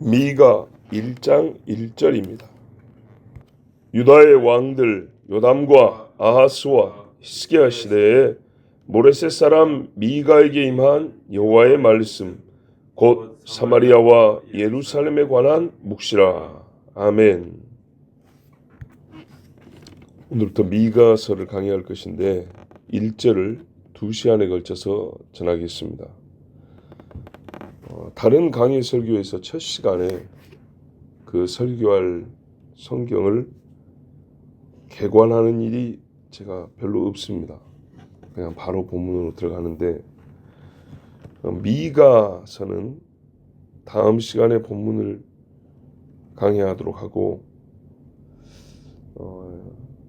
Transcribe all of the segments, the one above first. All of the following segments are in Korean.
미가 1장 1절입니다. 유다의 왕들 요담과 아하스와 히스기야 시대에 모레셋 사람 미가에게 임한 여호와의 말씀 곧 사마리아와 예루살렘에 관한 묵시라. 아멘. 오늘부터 미가서를 강의할 것인데 1절을 2시간에 걸쳐서 전하겠습니다. 다른 강의 설교에서 첫 시간에 그 설교할 성경을 개관하는 일이 제가 별로 없습니다. 그냥 바로 본문으로 들어가는데 미가서는 다음 시간에 본문을 강의하도록 하고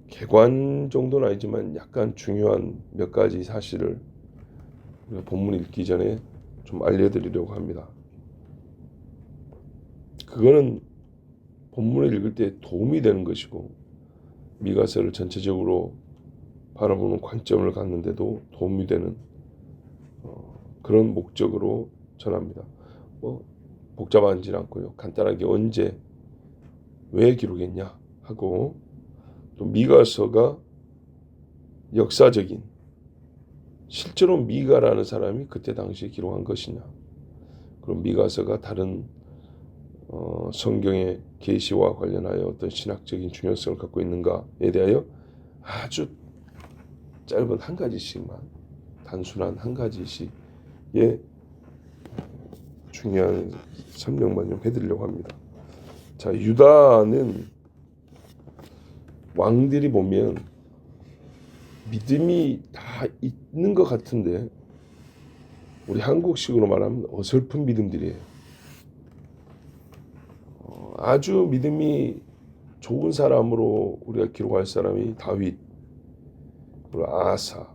개관 정도는 아니지만 약간 중요한 몇 가지 사실을 우리가 본문 읽기 전에 좀 알려드리려고 합니다. 그거는 본문을 읽을 때 도움이 되는 것이고 미가서를 전체적으로 바라보는 관점을 갖는데도 도움이 되는 그런 목적으로 전합니다. 복잡하지 않고요. 간단하게 언제 왜 기록했냐 하고 또 미가서가 역사적인 실제로 미가라는 사람이 그때 당시에 기록한 것이냐, 그럼 미가서가 다른 성경의 계시와 관련하여 어떤 신학적인 중요성을 갖고 있는가에 대하여 아주 짧은 한 가지씩만, 단순한 한 가지씩의 중요한 설명만 좀 해드리려고 합니다. 자, 유다는 왕들이 보면 믿음이 다 있는 것 같은데 우리 한국식으로 말하면 어설픈 믿음들이에요. 아주 믿음이 좋은 사람으로 우리가 기록할 사람이 다윗, 그리고 아사,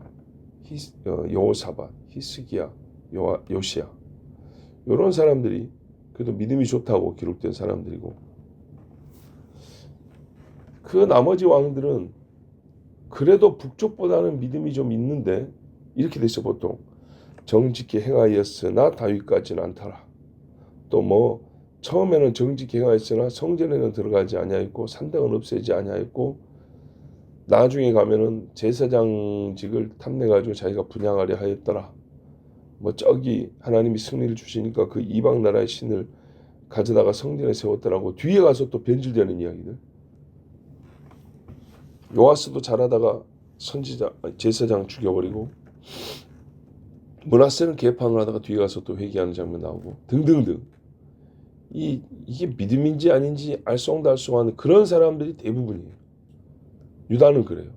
여호사밧, 히스기야, 요시야, 이런 사람들이 그래도 믿음이 좋다고 기록된 사람들이고, 그 나머지 왕들은 그래도 북쪽보다는 믿음이 좀 있는데 이렇게 됐어. 보통 정직히 행하였으나 다윗같지는 않더라. 또 처음에는 정직히 행하였으나 성전에는 들어가지 아니하였고 산당은 없애지 아니하였고 나중에 가면은 제사장직을 탐내가지고 자기가 분양하려 하였더라. 저기 하나님이 승리를 주시니까 그 이방 나라의 신을 가져다가 성전에 세웠더라고. 뒤에 가서 또 변질되는 이야기들. 요아스도 잘하다가 제사장 죽여버리고, 므낫세는 개판을 하다가 뒤에 가서 또 회개하는 장면 나오고 등등등. 이게 믿음인지 아닌지 알쏭달쏭한 그런 사람들이 대부분이에요. 유다는 그래요.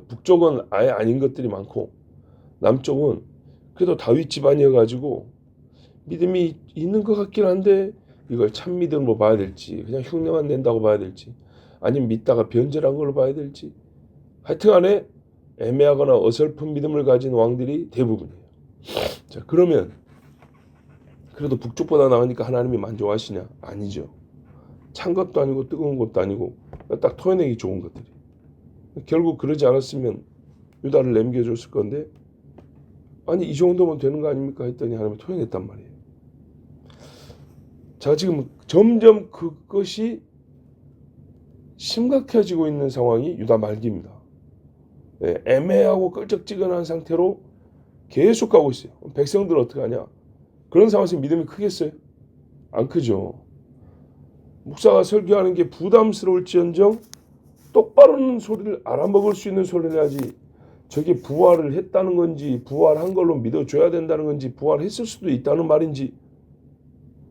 북쪽은 아예 아닌 것들이 많고 남쪽은 그래도 다윗 집안이어가지고 믿음이 있는 것 같긴 한데 이걸 참 믿음으로 봐야 될지 그냥 흉내만 낸다고 봐야 될지 아니면 믿다가 변절한 걸로 봐야 될지, 하여튼간에 애매하거나 어설픈 믿음을 가진 왕들이 대부분이에요. 자, 그러면 그래도 북쪽보다 나으니까 하나님이 만족하시냐? 아니죠. 찬 것도 아니고 뜨거운 것도 아니고 딱 토해내기 좋은 것들이. 결국 그러지 않았으면 유다를 남겨줬을 건데, 아니 이 정도면 되는 거 아닙니까 했더니 하나님이 토해냈단 말이에요. 자, 지금 점점 그것이 심각해지고 있는 상황이 유다 말기입니다. 애매하고 끌적지근한 상태로 계속 가고 있어요. 백성들은 어떻게 하냐? 그런 상황에서 믿음이 크겠어요? 안 크죠. 목사가 설교하는 게 부담스러울지언정 똑바른 소리를 알아먹을 수 있는 소리를 해야지, 저게 부활을 했다는 건지 부활한 걸로 믿어줘야 된다는 건지 부활했을 수도 있다는 말인지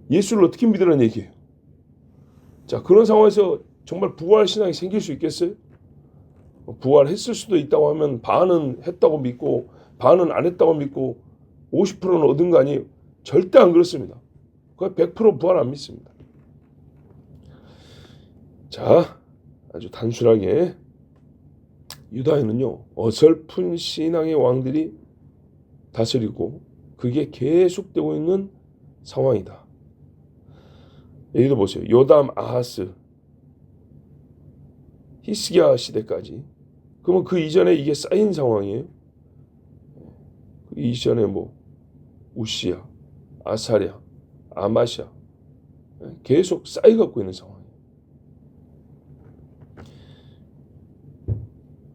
예수를 어떻게 믿으라는 얘기예요. 자, 그런 상황에서 정말 부활 신앙이 생길 수 있겠어요? 부활했을 수도 있다고 하면 반은 했다고 믿고 반은 안 했다고 믿고 50%는 얻은 거 아니에요? 절대 안 그렇습니다. 거의 100% 부활 안 믿습니다. 자, 아주 단순하게 유다에는요 어설픈 신앙의 왕들이 다스리고 그게 계속되고 있는 상황이다. 예를 들어 보세요. 요담, 아하스, 히스기야 시대까지. 그러면 그 이전에 이게 쌓인 상황이에요. 그 이전에 우시야, 아사랴, 아마샤, 계속 쌓여갖고 있는 상황이에요.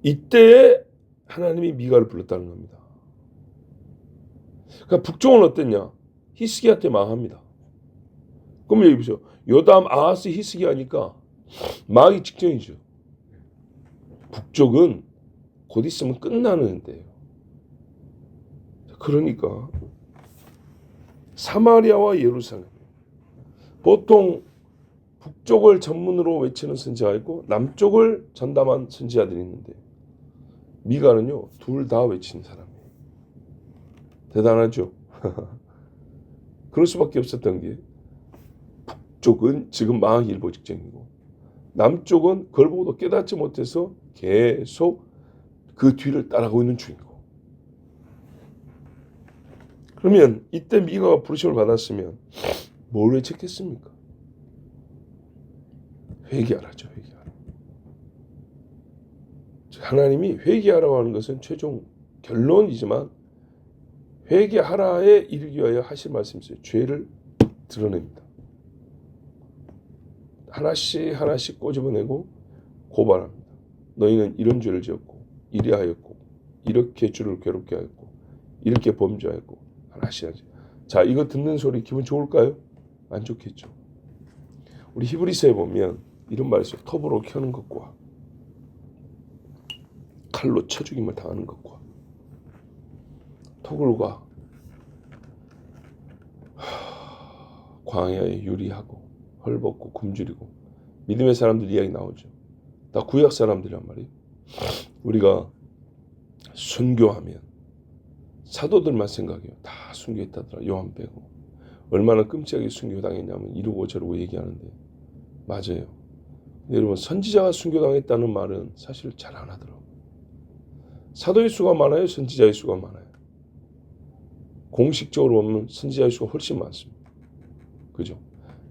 이때에 하나님이 미가를 불렀다는 겁니다. 그러니까 북쪽은 어땠냐? 히스기야 때 망합니다. 그럼 여기 보세요. 요담, 아하스, 히스기야니까 망하기 직전이죠. 북쪽은 곧 있으면 끝나는 데예요. 그러니까 사마리아와 예루살렘, 보통 북쪽을 전문으로 외치는 선지자가 있고 남쪽을 전담한 선지자들이 있는데 미가는요 둘 다 외치는 사람이에요. 대단하죠. 그럴 수밖에 없었던 게 북쪽은 지금 망하기 일보 직전이고 남쪽은 그걸 보고도 깨닫지 못해서 계속 그 뒤를 따라가고 있는 중이고. 그러면 이때 미가가 부르심을 받았으면 뭘 외쳤겠습니까? 회개하라죠. 회개하라. 하나님이 회개하라고 하는 것은 최종 결론이지만 회개하라에 이르기 위하여 하실 말씀이 있어요. 죄를 드러냅니다. 하나씩 하나씩 꼬집어내고 고발합니다. 너희는 이런 죄를 지었고 이리 하였고 이렇게 주를 괴롭게 하였고 이렇게 범죄하였고 하나씩 하지. 자, 이거 듣는 소리 기분 좋을까요? 안 좋겠죠. 우리 히브리서에 보면 이런 말이 있어요. 톱으로 켜는 것과 칼로 쳐 죽임을 당하는 것과 토굴과 광야에 유리하고 헐벗고 굶주리고 믿음의 사람들 이야기 나오죠. 다 구약 사람들이란 말이에요. 우리가 순교하면 사도들만 생각해요. 다 순교했다더라. 요한 빼고. 얼마나 끔찍하게 순교당했냐면 이러고 저러고 얘기하는데 맞아요. 여러분 선지자가 순교당했다는 말은 사실 잘 안 하더라고요. 사도의 수가 많아요? 선지자의 수가 많아요? 공식적으로 보면 선지자의 수가 훨씬 많습니다. 그죠?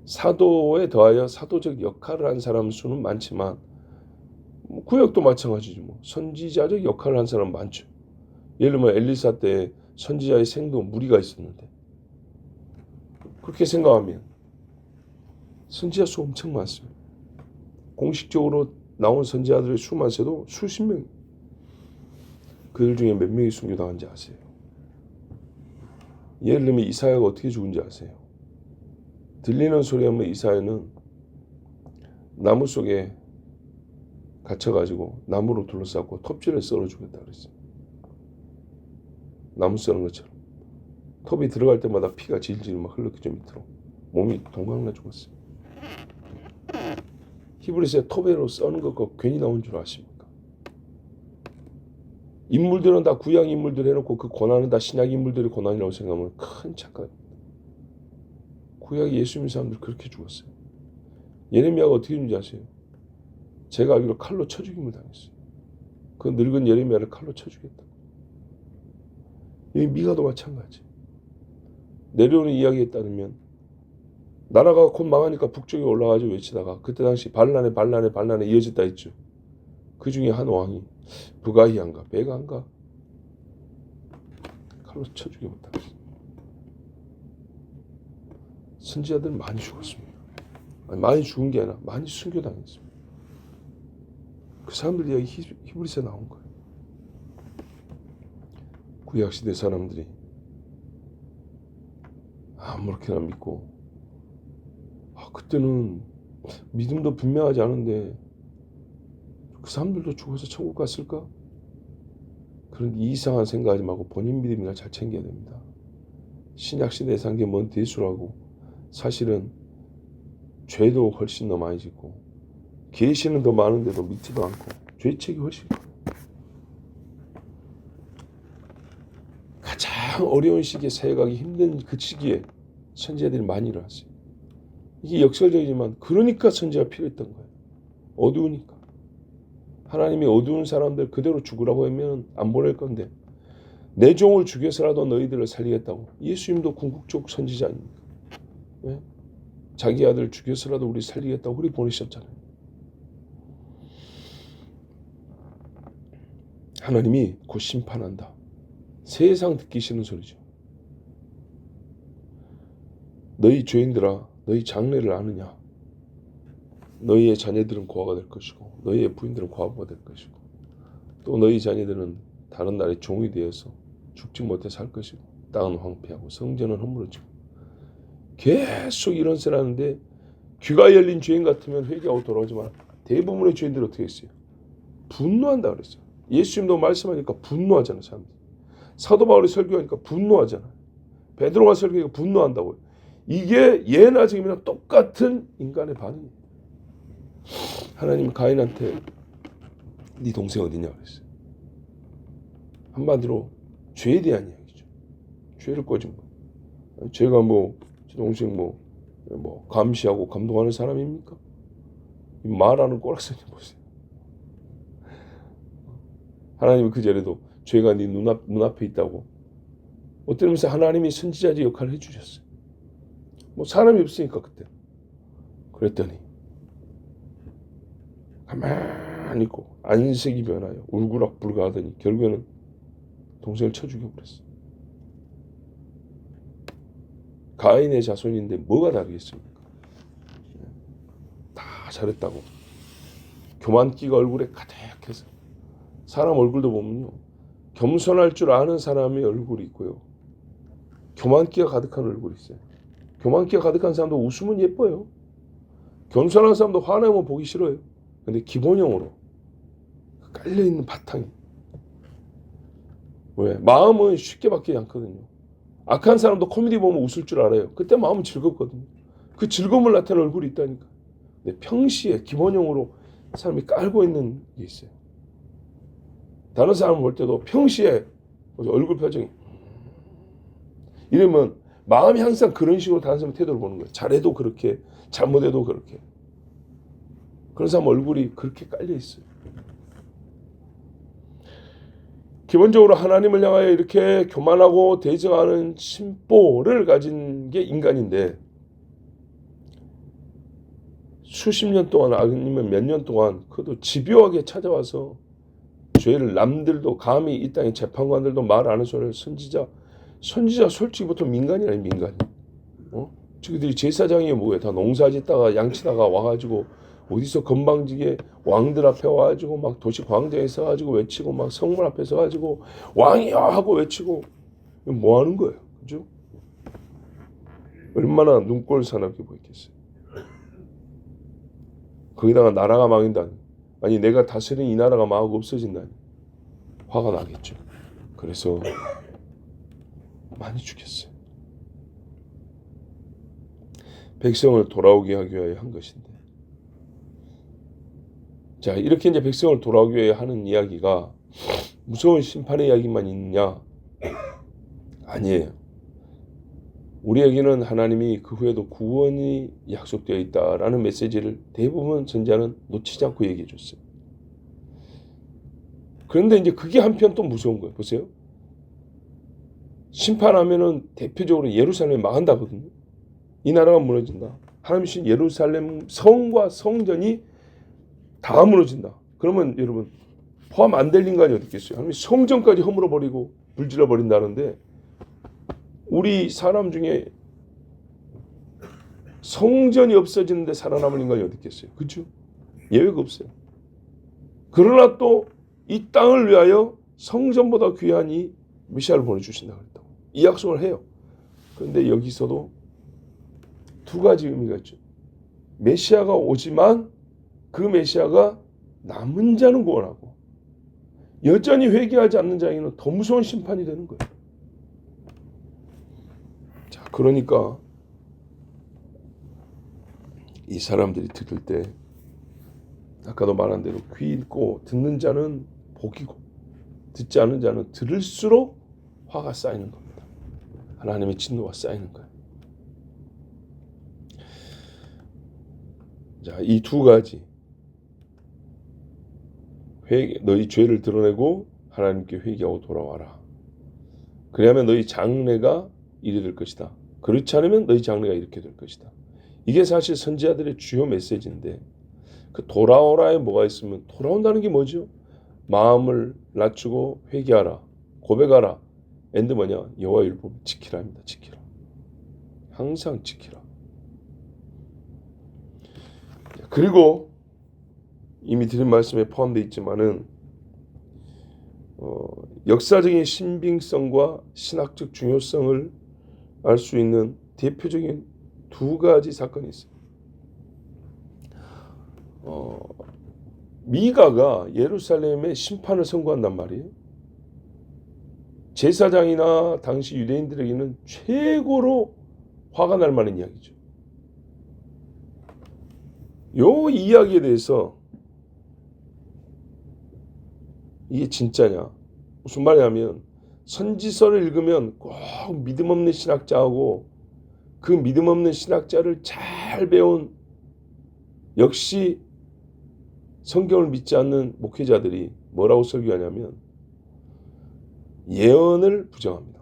사도에 더하여 사도적 역할을 한 사람 수는 많지만 구약도 마찬가지죠. 선지자적 역할을 한 사람 많죠. 예를 들면 엘리사 때 선지자의 생도 무리가 있었는데 그렇게 생각하면 선지자 수 엄청 많습니다. 공식적으로 나온 선지자들의 수만 세도 수십 명. 그들 중에 몇 명이 순교당한지 아세요? 예를 들면 이사야가 어떻게 죽은지 아세요? 들리는 소리 하면 이사야는 나무 속에 갇혀가지고 나무로 둘러싸고 톱질을 썰어 주겠다 그랬어요. 나무 써는 것처럼. 톱이 들어갈 때마다 피가 질질 막 흘렀죠. 밑으로. 몸이 동강나 죽었어요. 히브리서에 톱으로 써는 것과 괜히 나온 줄 아십니까? 인물들은 다 구약 인물들 해놓고 그 고난은 다 신약 인물들의 고난이라고 생각하면 큰 착각입니다. 구약 예수 믿는 사람들 그렇게 죽었어요. 예레미야가 어떻게 죽는지 아세요? 제가 알기로 칼로 쳐 죽임을 당했어요. 그 늙은 예레미야를 칼로 쳐 죽였다. 이 미가도 마찬가지. 내려오는 이야기에 따르면 나라가 곧 망하니까 북쪽에 올라가지고 외치다가 그때 당시 반란에 이어졌다 했죠. 그 중에 한 왕이 부가히안가 베가인가 칼로 쳐 죽임을 당했어요. 선지자들은 많이 죽었습니다. 아니, 많이 죽은 게 아니라 많이 순교당했습니다. 그 사람들 이야기 히브리서에 나온 거예요. 구약시대 사람들이 아무렇게나 믿고 그때는 믿음도 분명하지 않은데 그 사람들도 죽어서 천국 갔을까? 그런 이상한 생각하지 말고 본인 믿음이나 잘 챙겨야 됩니다. 신약시대에 산 게 뭔 대수라고 사실은 죄도 훨씬 더 많이 짓고 계시는 더 많은데도 믿지도 않고 죄책이 훨씬 커요. 가장 어려운 시기에 사역하기 힘든 그 시기에 선지자들이 많이 일어났어요. 이게 역설적이지만 그러니까 선지자가 필요했던 거예요. 어두우니까. 하나님이 어두운 사람들 그대로 죽으라고 하면 안 보낼 건데 내 종을 죽여서라도 너희들을 살리겠다고. 예수님도 궁극적 선지자 아닙니까? 네? 자기 아들 죽여서라도 우리 살리겠다고 우리 보내셨잖아요. 하나님이 곧 심판한다. 세상 듣기 싫은 소리죠. 너희 죄인들아 너희 장래를 아느냐? 너희의 자녀들은 고아가 될 것이고 너희의 부인들은 과부가 될 것이고 또 너희 자녀들은 다른 나라의 종이 되어서 죽지 못해 살 것이고 땅은 황폐하고 성전은 허물어지고 계속 이런 소리 하는데 귀가 열린 죄인 같으면 회개하고 돌아오지만 대부분의 죄인들이 어떻게 했어요? 분노한다 그랬어요. 예수님도 말씀하니까 분노하잖아요. 사람들이. 사도 바울이 설교하니까 분노하잖아요. 베드로가 설교하니까 분노한다고요. 이게 예나 지금이나 똑같은 인간의 반응이에요. 하나님 가인한테 네 동생 어디냐 그랬어요. 한마디로 죄에 대한 이야기죠. 죄를 꺼진 거. 제가 제 동생 감시하고 감동하는 사람입니까? 말하는 꼬락서니 보세요. 하나님은 그 전에도 죄가 네 눈앞에 있다고 어떤 면에서 하나님이 선지자의 역할을 해주셨어요. 사람이 없으니까 그때. 그랬더니 가만히 있고 안색이 변하여 울그락불그하더니 결국에는 동생을 쳐 죽여버렸어요. 가인의 자손인데 뭐가 다르겠습니까? 다 잘했다고. 교만기가 얼굴에 가득해서 사람 얼굴도 보면요. 겸손할 줄 아는 사람의 얼굴이 있고요. 교만기가 가득한 얼굴이 있어요. 교만기가 가득한 사람도 웃으면 예뻐요. 겸손한 사람도 화내면 보기 싫어요. 근데 기본형으로 깔려있는 바탕이 왜? 마음은 쉽게 바뀌지 않거든요. 악한 사람도 코미디 보면 웃을 줄 알아요. 그때 마음은 즐겁거든요. 그 즐거움을 나타내는 얼굴이 있다니까. 근데 평시에 기본형으로 사람이 깔고 있는 게 있어요. 다른 사람 볼 때도 평시에 얼굴 표정이 이러면 마음이 항상 그런 식으로 다른 사람 태도를 보는 거예요. 잘해도 그렇게, 잘못해도 그렇게. 그런 사람 얼굴이 그렇게 깔려 있어요. 기본적으로 하나님을 향하여 이렇게 교만하고 대적하는 심보를 가진 게 인간인데 수십 년 동안 아니면 몇 년 동안 그것도 집요하게 찾아와서 죄를 남들도 감히 이 땅의 재판관들도 말 안 하는 소리를 선지자 솔직히 보통 민간이 아니 민간이. 저기들이 제사장이 뭐예요? 다 농사짓다가 양치다가 와가지고 어디서 건방지게 왕들 앞에 와가지고 막 도시 광장에 서가지고 외치고 막 성문 앞에 서가지고 왕이야 하고 외치고 뭐 하는 거예요? 그죠? 얼마나 눈꼴 사납게 보였겠어요. 거기다가 나라가 망한다니. 아니 내가 다스린 이 나라가 망하고 없어진다니. 화가 나겠죠. 그래서 많이 죽였어요. 백성을 돌아오게 하기 위하여 한 것인데. 자, 이렇게 이제 백성을 돌아오기 위해 하는 이야기가 무서운 심판의 이야기만 있느냐? 아니에요. 우리에게는 하나님이 그 후에도 구원이 약속되어 있다라는 메시지를 대부분 선지자는 놓치지 않고 얘기해 줬어요. 그런데 이제 그게 한편 또 무서운 거예요. 보세요. 심판하면은 대표적으로 예루살렘이 망한다거든요. 이 나라가 무너진다. 하나님이 신 예루살렘 성과 성전이 다 무너진다. 그러면 여러분 포함 안 될 인간이 어디 있겠어요? 하나님이 성전까지 허물어버리고 불질러버린다는데 우리 사람 중에 성전이 없어지는데 살아남을 인간이 어디 있겠어요? 그렇죠? 예외가 없어요. 그러나 또 이 땅을 위하여 성전보다 귀한 이 메시아를 보내주신다고 했다고. 이 약속을 해요. 그런데 여기서도 두 가지 의미가 있죠. 메시아가 오지만 그 메시아가 남은 자는 구원하고 여전히 회개하지 않는 자에게는 더 무서운 심판이 되는 거예요. 자, 그러니까 이 사람들이 들을 때 아까도 말한 대로 귀 있고 듣는 자는 복이고 듣지 않는 자는 들을수록 화가 쌓이는 겁니다. 하나님의 진노가 쌓이는 거예요. 자, 이 두 가지 회개, 너희 죄를 드러내고 하나님께 회개하고 돌아와라. 그래야만 너희 장래가 이래 될 것이다. 그렇지 않으면 너희 장래가 이렇게 될 것이다. 이게 사실 선지자들의 주요 메시지인데 그 돌아오라에 뭐가 있으면 돌아온다는 게 뭐죠? 마음을 낮추고 회개하라. 고백하라. 엔드 뭐냐? 여호와 율법 지키라 합니다. 지키라. 항상 지키라. 그리고 이미 드린 말씀에 포함되어 있지만은 역사적인 신빙성과 신학적 중요성을 알 수 있는 대표적인 두 가지 사건이 있어요. 미가가 예루살렘에 심판을 선고한단 말이에요. 제사장이나 당시 유대인들에게는 최고로 화가 날 만한 이야기죠. 요 이야기에 대해서 이게 진짜냐? 무슨 말이냐면 선지서를 읽으면 꼭 믿음 없는 신학자하고 그 믿음 없는 신학자를 잘 배운 역시 성경을 믿지 않는 목회자들이 뭐라고 설교하냐면 예언을 부정합니다.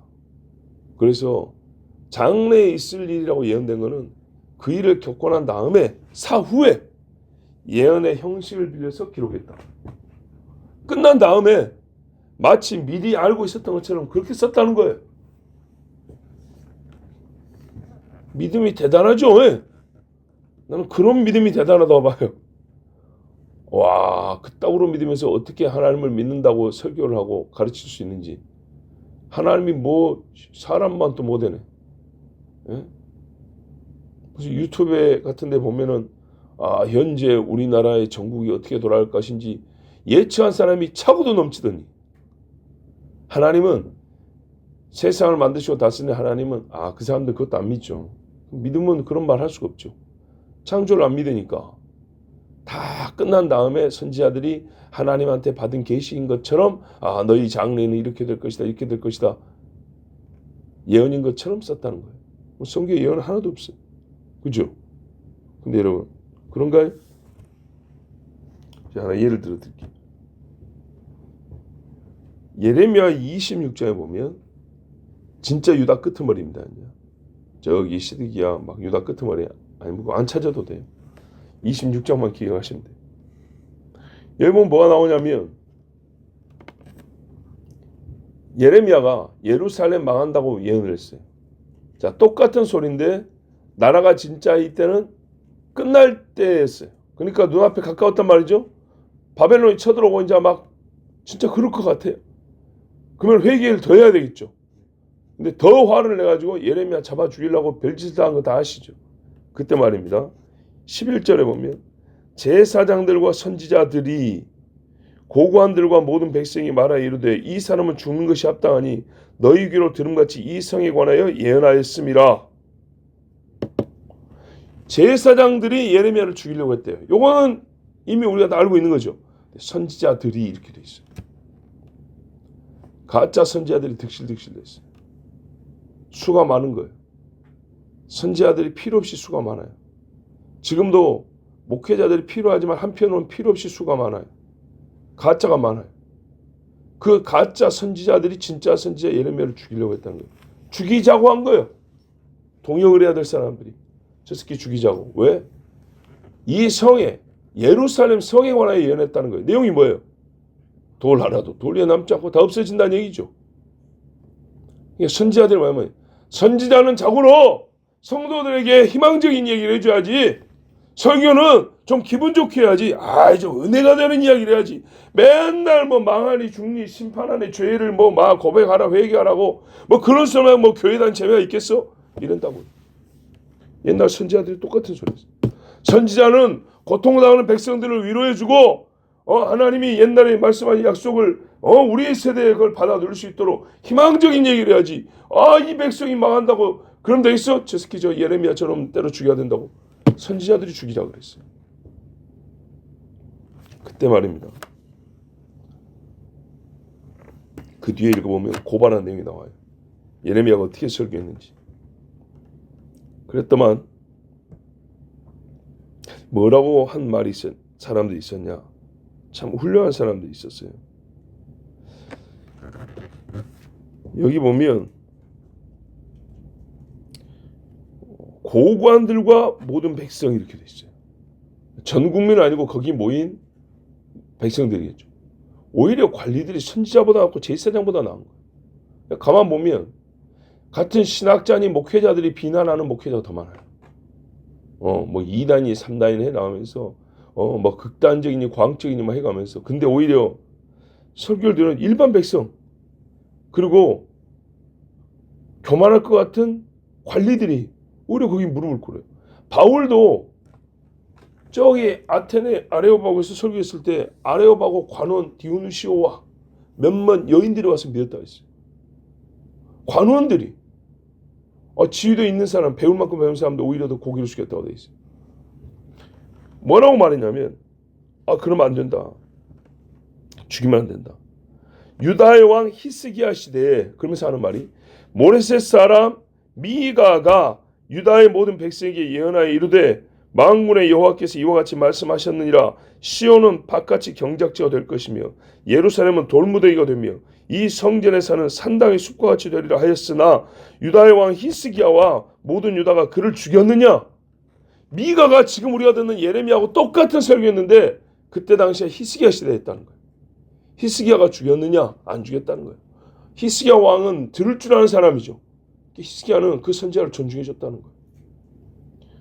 그래서 장래에 있을 일이라고 예언된 것은 그 일을 겪고 난 다음에 사후에 예언의 형식을 빌려서 기록했다. 끝난 다음에 마치 미리 알고 있었던 것처럼 그렇게 썼다는 거예요. 믿음이 대단하죠. 예? 나는 그런 믿음이 대단하다고 봐요. 와, 그따구로 믿으면서 어떻게 하나님을 믿는다고 설교를 하고 가르칠 수 있는지. 하나님이 뭐 사람만 또 못하네. 예? 그래서 유튜브 같은 데 보면은 현재 우리나라의 정국이 어떻게 돌아갈 것인지 예측한 사람이 차고도 넘치더니 하나님은 세상을 만드시고 다스리는 하나님은 그 사람들 그것도 안 믿죠. 믿으면 그런 말 할 수가 없죠. 창조를 안 믿으니까 다 끝난 다음에 선지자들이 하나님한테 받은 계시인 것처럼 너희 장래는 이렇게 될 것이다 이렇게 될 것이다 예언인 것처럼 썼다는 거예요. 성경에 예언 하나도 없어요. 그죠? 근데 여러분 그런가요? 하나 예를 들어 드릴게요. 예레미야 26장에 보면 진짜 유다 끄트머리입니다. 저기 시드기야 막 유다 끄트머리 아니 뭐 안 찾아도 돼요. 26장만 기억하시면 돼요. 여기 보면 뭐가 나오냐면 예레미야가 예루살렘 망한다고 예언을 했어요. 자, 똑같은 소리인데 나라가 진짜 이때는 끝날 때였어요. 그러니까 눈앞에 가까웠단 말이죠. 바벨론이 쳐들어오고 이제 막 진짜 그럴 것 같아요. 그러면 회개를 더 해야 되겠죠. 근데 더 화를 내가지고 예레미야 잡아 죽이려고 별짓을 한 거 다 아시죠. 그때 말입니다. 11절에 보면 제사장들과 선지자들이 고관들과 모든 백성이 말하여 이르되 이 사람은 죽는 것이 합당하니 너희 귀로 들음같이 이 성에 관하여 예언하였음이라. 제사장들이 예레미야를 죽이려고 했대요. 요거는 이미 우리가 다 알고 있는 거죠. 선지자들이 이렇게 돼 있어요. 가짜 선지자들이 득실득실했어요. 수가 많은 거예요. 선지자들이 필요 없이 수가 많아요. 지금도 목회자들이 필요하지만 한편으로는 필요 없이 수가 많아요. 가짜가 많아요. 그 가짜 선지자들이 진짜 선지자 예레미야를 죽이려고 했다는 거예요. 죽이자고 한 거예요. 동역을 해야 될 사람들이. 저 새끼 죽이자고. 왜? 이 성에 예루살렘 성에 관하여 예언했다는 거예요. 내용이 뭐예요? 돌 하나도 돌 위에 남지 않고 다 없어진다는 얘기죠. 선지자들이 뭐냐면 선지자는 자고로 성도들에게 희망적인 얘기를 해줘야지. 설교는 좀 기분 좋게 해야지. 좀 은혜가 되는 이야기를 해야지. 맨날 뭐 망하니 죽니 심판하니 죄를 뭐 막 고백하라 회개하라고 뭐 그런 소리만 뭐 교회 다니는 재미가 있겠어? 이런다고. 옛날 선지자들이 똑같은 소리였어요. 선지자는 고통당하는 백성들을 위로해주고 하나님이 옛날에 말씀하신 약속을 우리 세대에 그걸 받아 누릴 수 있도록 희망적인 얘기를 해야지. 이 백성이 망한다고 그럼 되겠어? 저 새끼 저 예레미야처럼 때려 죽여야 된다고. 선지자들이 죽이자 그랬어요. 그때 말입니다. 그 뒤에 읽어보면 고발한 내용이 나와요. 예레미야가 어떻게 설교했는지. 그랬더만 뭐라고 한 말이 사람들이 있었냐. 참 훌륭한 사람들이 있었어요. 여기 보면 고관들과 모든 백성이 이렇게 돼 있어요. 전 국민은 아니고 거기 모인 백성들이겠죠. 오히려 관리들이 선지자보다 낫고 제사장보다 나은 거예요. 가만 보면 같은 신학자니 목회자들이 비난하는 목회자가 더 많아요. 뭐 2단위, 3단위 해 나오면서 뭐 극단적이니 과학적이니 막 해가면서. 근데 오히려 설교를 들은 일반 백성, 그리고 교만할 것 같은 관리들이 오히려 거기 무릎을 꿇어요. 바울도 저기 아테네 아레오바고에서 설교했을 때 아레오바고 관원 디오누시오와 몇몇 여인들이 와서 믿었다 했어요. 관원들이. 지위도 있는 사람, 배울 만큼 배운 사람도 오히려 더 고기를 숙였다고 돼 있어요. 뭐라고 말했냐면, 그러면 안 된다. 죽이면 안 된다. 유다의 왕 히스기야 시대에, 그러면서 하는 말이, 모레셋 사람 미가가 유다의 모든 백성에게 예언하여 이르되 만군의 여호와께서 이와 같이 말씀하셨느니라. 시온은 바깥이 경작지가 될 것이며 예루살렘은 돌무더기가 되며 이 성전에 사는 산당의 숲과 같이 되리라 하였으나 유다의 왕 히스기야와 모든 유다가 그를 죽였느냐? 미가가 지금 우리가 듣는 예레미야하고 똑같은 설교했는데 그때 당시에 히스기야 시대에 했다는 거예요. 히스기야가 죽였느냐? 안 죽였다는 거예요. 히스기야 왕은 들을 줄 아는 사람이죠. 히스기야는 그 선지자를 존중해 줬다는 거예요.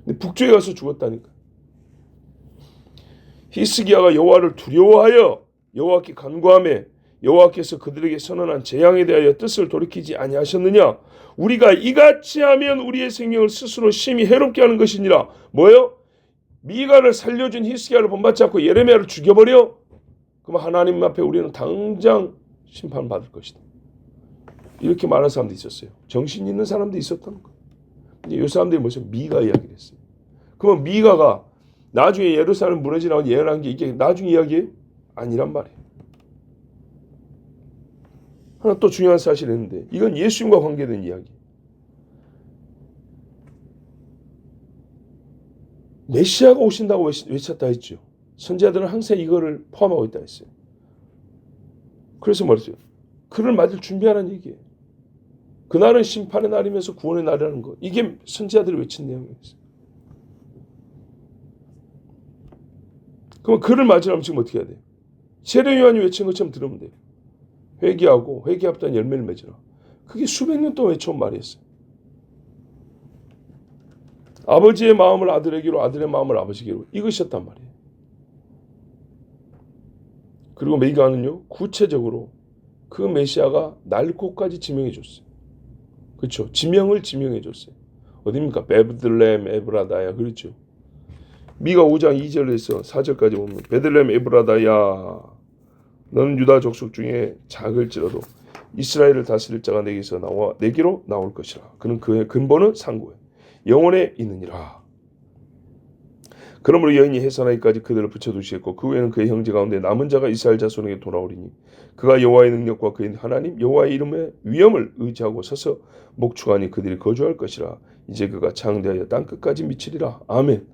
근데 북쪽에 가서 죽었다니까. 히스기야가 여호와를 두려워하여 여호와께 간구하며 여호와께서 그들에게 선언한 재앙에 대하여 뜻을 돌이키지 아니하셨느냐? 우리가 이같이 하면 우리의 생명을 스스로 심히 해롭게 하는 것이니라. 뭐예요? 미가를 살려준 히스기야를 본받지 않고 예레미야를 죽여버려? 그럼 하나님 앞에 우리는 당장 심판받을 것이다. 이렇게 말하는 사람도 있었어요. 정신 있는 사람도 있었다는 거예요. 근데 이 사람들이 뭐죠? 미가 이야기를 했어요. 그러면 미가가 나중에 예루살렘 무너지라고 예언한 게 이게 나중 이야기예요? 아니란 말이에요. 하나 또 중요한 사실이 있는데 이건 예수님과 관계된 이야기. 메시아가 오신다고 외쳤다 했죠. 선지자들은 항상 이거를 포함하고 있다 했어요. 그래서 말이죠. 그를 맞을 준비하라는 얘기예요. 그날은 심판의 날이면서 구원의 날이라는 것. 이게 선지자들이 외친 내용이었어요. 그럼 그를 맞으려면 지금 어떻게 해야 돼요? 세례 요한이 외친 것처럼 들으면 돼요. 회개하고 회개합단 열매를 맺으라. 그게 수백 년 동안 외쳐온 말이었어요. 아버지의 마음을 아들에게로 아들의 마음을 아버지에게로 이것이었단 말이에요. 그리고 미가는요 구체적으로 그 메시아가 날 곳까지 지명해 줬어요. 그렇죠. 지명을 지명해 줬어요. 어디입니까? 베들레헴 에브라다야. 그렇죠. 미가 5장 2절에서 4절까지 보면 베들레헴 에브라다야 너는 유다 족속 중에 작을지라도 이스라엘을 다스릴 자가 내게로 나올 것이라. 그는 그의 근본은 상고에 영원에 있느니라. 그러므로 여인이 해산하기까지 그들을 붙여두시겠고 그 후에는 그의 형제 가운데 남은 자가 이스라엘 자손에게 돌아오리니 그가 여호와의 능력과 그의 하나님 여호와의 이름의 위엄을 의지하고 서서 목축하니 그들이 거주할 것이라. 이제 그가 창대하여 땅끝까지 미치리라. 아멘.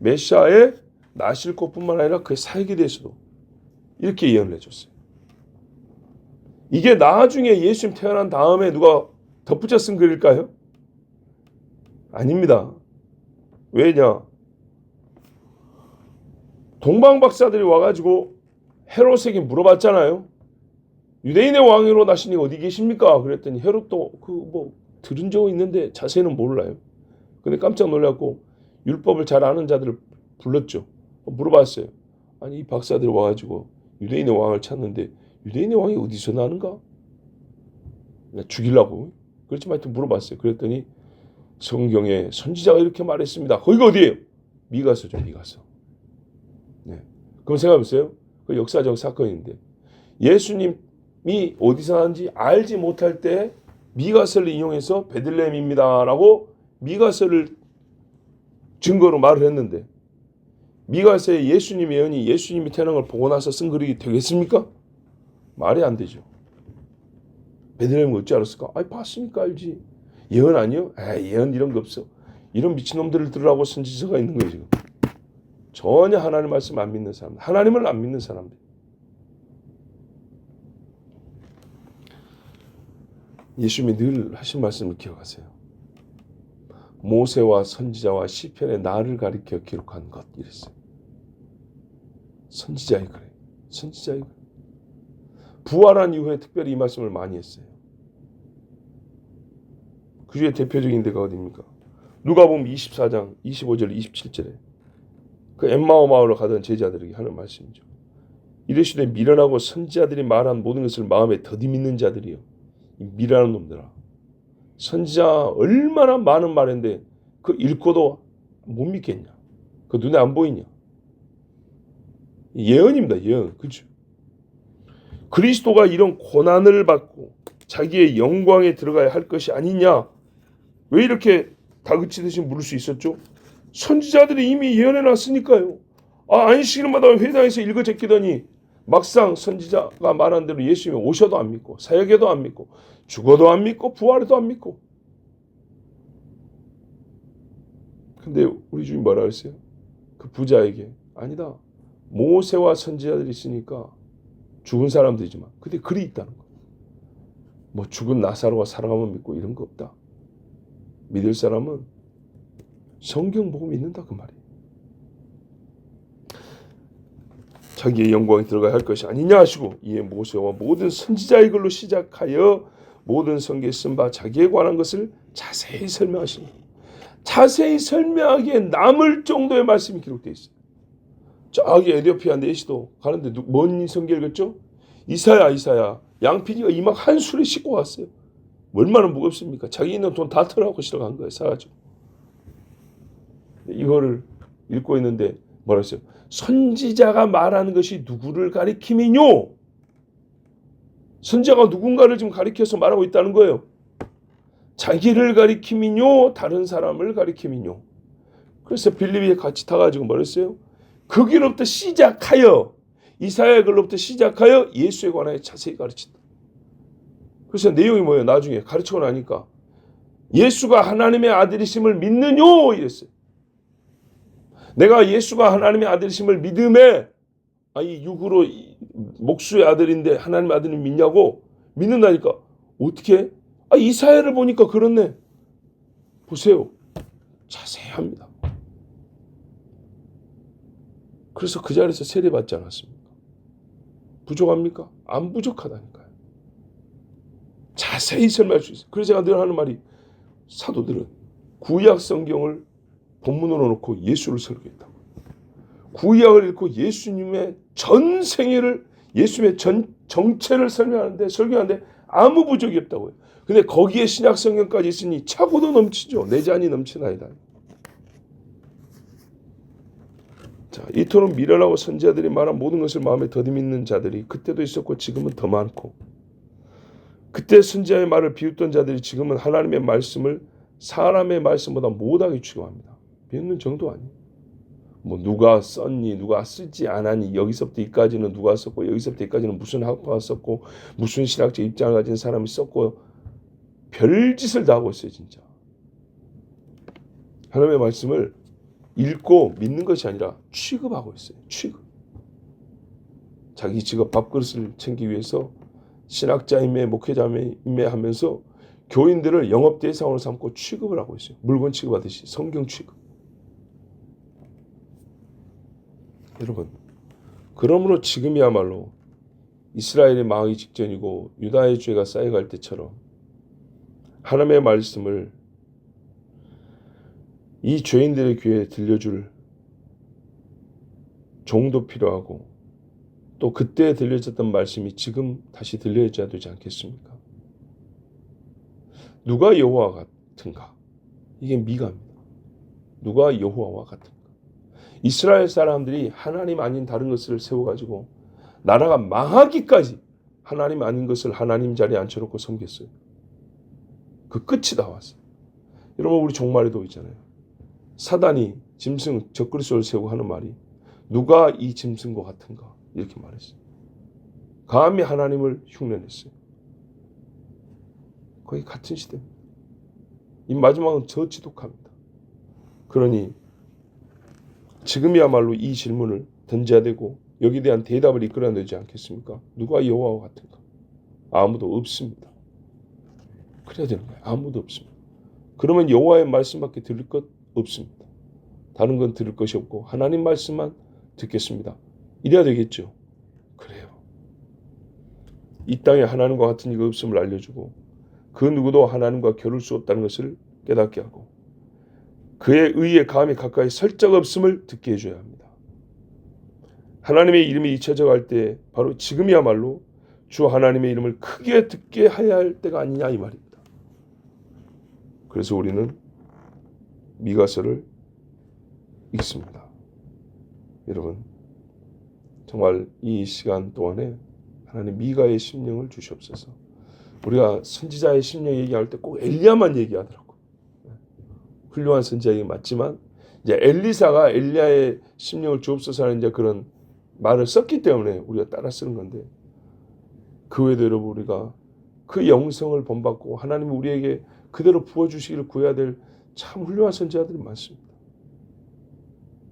메시아의 나실 것뿐만 아니라 그의 사역에 대해서도 이렇게 예언을 해줬어요. 이게 나중에 예수님 태어난 다음에 누가 덧붙여 쓴 글일까요? 아닙니다. 왜냐? 동방 박사들이 와가지고 헤롯에게 물어봤잖아요. 유대인의 왕으로 나시니 어디 계십니까? 그랬더니 헤롯도 들은 적 있는데 자세히는 몰라요. 근데 깜짝 놀랐고 율법을 잘 아는 자들을 불렀죠. 물어봤어요. 아니 이 박사들이 와가지고 유대인의 왕을 찾는데 유대인의 왕이 어디서 나는가? 죽이려고. 그렇지만 하여튼 물어봤어요. 그랬더니 성경에 선지자가 이렇게 말했습니다. 거기가 어디예요? 미가서죠. 미가서. 네. 그럼 생각해보세요. 그 역사적 사건인데 예수님이 어디서 나는지 알지 못할 때 미가서를 인용해서 베들레헴입니다 라고 미가서를 증거로 말을 했는데 미가서에 예수님의 예언이 예수님이 태어난 걸 보고 나서 쓴 글이 되겠습니까? 말이 안 되죠. 베들레헴은 어찌 알았을까? 봤으니까 알지. 예언 아니요? 예언 이런 거 없어. 이런 미친놈들을 들으라고 선지서가 있는 거예요 지금. 전혀 하나님 말씀 안 믿는 사람들. 하나님을 안 믿는 사람들. 예수님이 늘 하신 말씀을 기억하세요. 모세와 선지자와 시편에 나를 가리켜 기록한 것 이랬어요. 선지자의 글에. 선지자의 글. 부활한 이후에 특별히 이 말씀을 많이 했어요. 그 중에 대표적인 데가 어디입니까? 누가복음 24장 25절 27절에 그 엠마오 마을로 가던 제자들에게 하는 말씀이죠. 이르시되 미련하고 선지자들이 말한 모든 것을 마음에 더디 믿는 자들이요, 이 미련한 놈들아, 선지자 얼마나 많은 말인데 그 읽고도 못 믿겠냐? 그 눈에 안 보이냐? 예언입니다. 예언. 그렇죠? 그리스도가 이런 고난을 받고 자기의 영광에 들어가야 할 것이 아니냐? 왜 이렇게 다그치듯이 물을 수 있었죠? 선지자들이 이미 예언해 놨으니까요. 안식일마다 회당에서 읽어 제끼더니 막상 선지자가 말한 대로 예수님이 오셔도 안 믿고, 사역에도 안 믿고, 죽어도 안 믿고, 부활해도 안 믿고. 근데 우리 주님 뭐라 했어요? 그 부자에게 아니다. 모세와 선지자들이 있으니까 죽은 사람들이지만 근데 글이 있다는 거예요. 뭐 죽은 나사로가 살아가면 믿고 이런 거 없다. 믿을 사람은 성경 보고 믿는다 그 말이에요. 자기의 영광에 들어가야 할 것이 아니냐 하시고, 이에 모세와 모든 선지자의 글로 시작하여 모든 성경에 쓴 바 자기에 관한 것을 자세히 설명하십니다. 자세히 설명하기에 남을 정도의 말씀이 기록되어 있어요. 저기 에디오피아 내시도 가는데 뭔 성경 읽었죠? 이사야. 양피디가 이막 한 술에 싣고 왔어요. 얼마나 무겁습니까? 자기 있는 돈 다 털어갖고 실어간 거예요. 사가지고. 이거를 읽고 있는데 뭐라 했어요? 선지자가 말하는 것이 누구를 가리킴이뇨? 선지자가 누군가를 지금 가리켜서 말하고 있다는 거예요. 자기를 가리킴이뇨? 다른 사람을 가리킴이뇨? 그래서 빌립이 같이 타가지고 뭐라 했어요? 그 길로부터 시작하여, 이사야의 글로부터 시작하여 예수에 관하여 자세히 가르친다. 그래서 내용이 뭐예요? 나중에 가르치고 나니까 예수가 하나님의 아들이심을 믿느뇨? 이랬어요. 내가 예수가 하나님의 아들이심을 믿음에, 이 육으로 목수의 아들인데 하나님의 아들을 믿냐고? 믿는다니까. 어떻게? 이사야를 보니까 그렇네. 보세요. 자세히 합니다. 그래서 그 자리에서 세례받지 않았습니까? 부족합니까? 안 부족하다니까요. 자세히 설명할 수 있어요. 그래서 제가 늘 하는 말이, 사도들은 구약 성경을 본문으로 놓고 예수를 설교했다고. 구약을 읽고 예수님의 전 생애를, 예수님의 전 정체를 설교하는데 아무 부족이 없다고요. 근데 거기에 신약 성경까지 있으니 차고도 넘치죠. 내 잔이 넘치나이다. 자, 이토록 미련하고 선지자들이 말한 모든 것을 마음에 더디 믿는 자들이 그때도 있었고 지금은 더 많고, 그때 선지자의 말을 비웃던 자들이 지금은 하나님의 말씀을 사람의 말씀보다 못하게 취급합니다. 비웃는 정도 아니에요. 뭐 누가 썼니, 누가 쓰지 않았니, 여기서부터 여기까지는 누가 썼고, 여기서부터 여기까지는 무슨 학파가 썼고, 무슨 신학적 입장을 가진 사람이 썼고, 별짓을 다 하고 있어요. 진짜 하나님의 말씀을 읽고 믿는 것이 아니라 취급하고 있어요. 취급. 자기 직업 밥그릇을 챙기기 위해서 신학자임에 목회자임에 하면서 교인들을 영업 대상으로 삼고 취급을 하고 있어요. 물건 취급하듯이 성경 취급. 여러분, 그러므로 지금이야말로 이스라엘이 망하기 직전이고 유다의 죄가 쌓여갈 때처럼 하나님의 말씀을 이 죄인들의 귀에 들려줄 종도 필요하고, 또 그때 들려졌던 말씀이 지금 다시 들려져야 되지 않겠습니까? 누가 여호와 같은가? 이게 미가입니다. 누가 여호와와 같은가? 이스라엘 사람들이 하나님 아닌 다른 것을 세워가지고 나라가 망하기까지 하나님 아닌 것을 하나님 자리에 앉혀놓고 섬겼어요. 그 끝이 다 왔어요. 여러분, 우리 종말에도 있잖아요. 사단이 짐승 적그리스도를 세우고 하는 말이, 누가 이 짐승과 같은가? 이렇게 말했어요. 감히 하나님을 흉내냈어요. 거의 같은 시대입니다. 이 마지막은 저 지독합니다. 그러니 지금이야말로 이 질문을 던져야 되고 여기에 대한 대답을 이끌어야 되지 않겠습니까? 누가 여호와와 같은가? 아무도 없습니다. 그래야 되는 거예요. 아무도 없습니다. 그러면 여호와의 말씀밖에 들을 것 없습니다. 다른 건 들을 것이 없고 하나님 말씀만 듣겠습니다. 이래야 되겠죠. 그래요. 이 땅에 하나님과 같은 이가 없음을 알려주고, 그 누구도 하나님과 겨룰 수 없다는 것을 깨닫게 하고, 그의 의에 감히 가까이 설 적 없음을 듣게 해줘야 합니다. 하나님의 이름이 잊혀져 갈 때 바로 지금이야말로 주 하나님의 이름을 크게 듣게 해야 할 때가 아니냐 이 말입니다. 그래서 우리는 미가서를 읽습니다. 여러분 정말 이 시간 동안에 하나님 미가의 심령을 주시옵소서. 우리가 선지자의 심령 얘기할 때 꼭 엘리야만 얘기하더라고. 훌륭한 선지자이 맞지만 이제 엘리사가 엘리야의 심령을 주옵소서 하는 이제 그런 말을 썼기 때문에 우리가 따라 쓰는 건데, 그 외에도 여러분 우리가 그 영성을 본받고 하나님이 우리에게 그대로 부어주시기를 구해야 될 참 훌륭한 선지자들이 많습니다.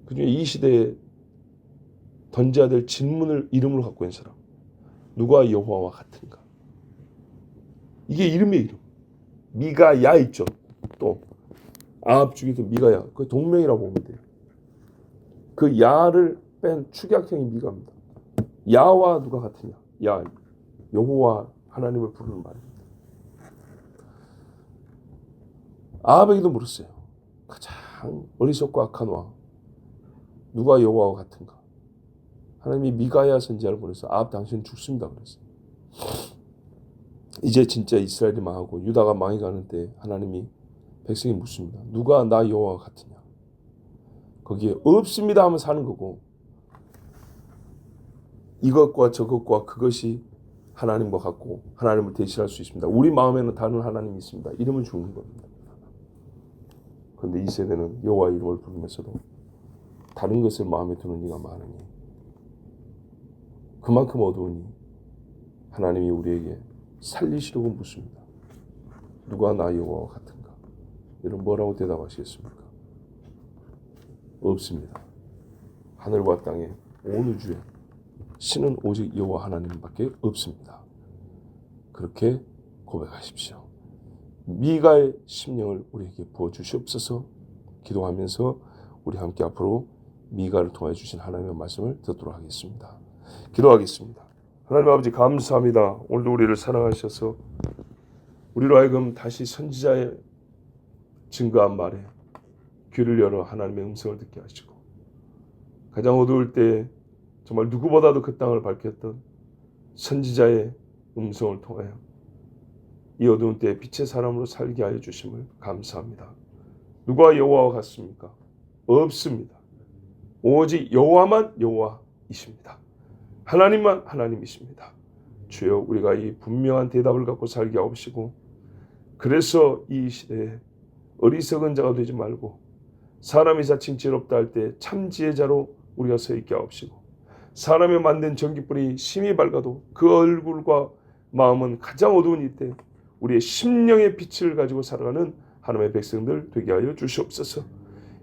그중에 이 시대에 던져야 될 질문을 이름으로 갖고 있는 사람, 누가 여호와와 같은가? 이게 이름이에요. 이름. 미가야 있죠. 또 아합 중에서 미가야, 그 동명이라고 보면 돼요. 그 야를 뺀 축약형이 미가입니다. 야와 누가 같으냐? 야, 여호와 하나님을 부르는 말입니다. 아합에게도 물었어요. 가장 어리석고 악한 왕, 누가 여호와와 같은가? 하나님이 미가야 선지자를 보내서 아합 당신은 죽습니다 그랬어요. 이제 진짜 이스라엘이 망하고 유다가 망해가는 때 하나님이 백성이 묻습니다. 누가 나 여호와와 같으냐? 거기에 없습니다 하면 사는 거고, 이것과 저것과 그것이 하나님과 같고 하나님을 대신할 수 있습니다. 우리 마음에는 다른 하나님이 있습니다. 이름을 주는 겁니다. 그런데 이 세대는 여호와 이름을 부르면서도 다른 것을 마음에 두는 이가 많으니 그만큼 어두우니 하나님이 우리에게 살리시려고 묻습니다. 누가 나 여호와와 같은가? 여러분 뭐라고 대답하시겠습니까? 없습니다. 하늘과 땅에 온 우주에 신은 오직 여호와 하나님밖에 없습니다. 그렇게 고백하십시오. 미가의 심령을 우리에게 부어주시옵소서. 기도하면서 우리 함께 앞으로 미가를 통해 주신 하나님의 말씀을 듣도록 하겠습니다. 기도하겠습니다. 하나님 아버지 감사합니다. 오늘도 우리를 사랑하셔서 우리로 하여금 다시 선지자의 증거한 말에 귀를 열어 하나님의 음성을 듣게 하시고, 가장 어두울 때 정말 누구보다도 그 땅을 밝혔던 선지자의 음성을 통하여 이 어두운 때에 빛의 사람으로 살게 하여 주심을 감사합니다. 누가 여호와와 같습니까? 없습니다. 오직 여호와만 여호와이십니다. 하나님만 하나님이십니다. 주여 우리가 이 분명한 대답을 갖고 살게 하옵시고, 그래서 이 시대에 어리석은 자가 되지 말고 사람이 자칭 지혜롭다 할 때 참 지혜자로 우리가 서 있게 하옵시고, 사람이 만든 전깃불이 심히 밝아도 그 얼굴과 마음은 가장 어두운 이때 우리의 심령의 빛을 가지고 살아가는 하나님의 백성들 되게 하여 주시옵소서.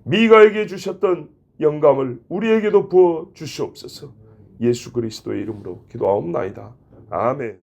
미가에게 주셨던 영감을 우리에게도 부어 주시옵소서. 예수 그리스도의 이름으로 기도하옵나이다. 아멘.